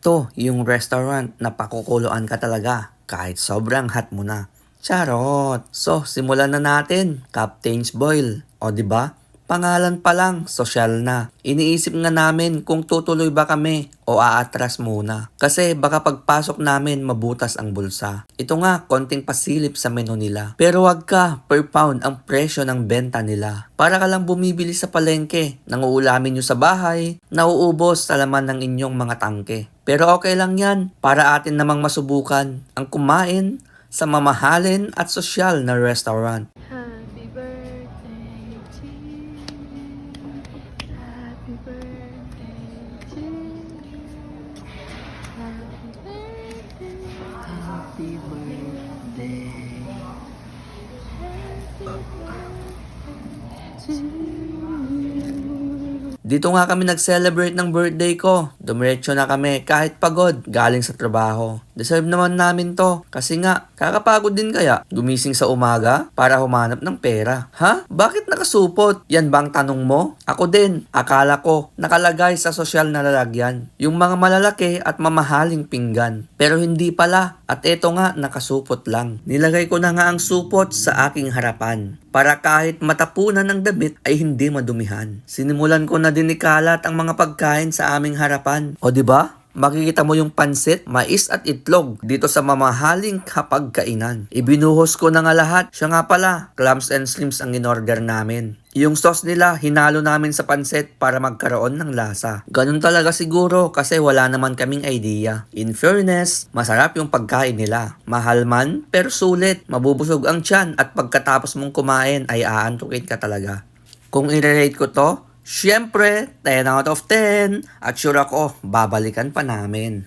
Ito yung restaurant na pakukuluan ka talaga kahit sobrang hot mo na. Charot! So, simulan na natin. Captain's Boil. O di ba? Pangalan pa lang, sosyal na. Iniisip nga namin kung tutuloy ba kami o aatras muna. Kasi baka pagpasok namin mabutas ang bulsa. Ito nga, konting pasilip sa menu nila. Pero wag ka, per pound ang presyo ng benta nila. Para ka lang bumibili sa palengke, nanguulamin nyo sa bahay, nauubos sa laman ng inyong mga tangke. Pero okay lang yan, para atin namang masubukan ang kumain sa mamahalin at sosyal na restaurant. Happy birthday to you. Happy birthday to you. Happy birthday. Happy birthday. To you. Dito nga kami nag-celebrate ng birthday ko. Dumiretso na kami kahit pagod galing sa trabaho. Deserve naman namin to. Kasi nga, kakapagod din kaya gumising sa umaga para humanap ng pera. Ha? Bakit nakasupot? Yan bang tanong mo? Ako din. Akala ko nakalagay sa sosyal na lalagyan. Yung mga malalaki at mamahaling pinggan. Pero hindi pala. At eto nga, nakasupot lang. Nilagay ko na nga ang supot sa aking harapan. Para kahit matapunan ng damit ay hindi madumihan. Sinimulan ko na din ikalat ang mga pagkain sa aming harapan. O di ba? Makikita mo yung pansit, mais at itlog dito sa mamahaling kapagkainan. Ibinuhos ko na nga lahat. Siya nga pala, clams and shrimps ang in-order namin. Yung sauce nila, hinalo namin sa pansit para magkaroon ng lasa. Ganun talaga siguro kasi wala naman kaming idea. In fairness, masarap yung pagkain nila. Mahal man, pero sulit. Mabubusog ang tiyan at pagkatapos mong kumain ay aantukin ka talaga. Kung i-rate ko to, syempre, 10 out of 10. At sure ako, babalikan pa namin.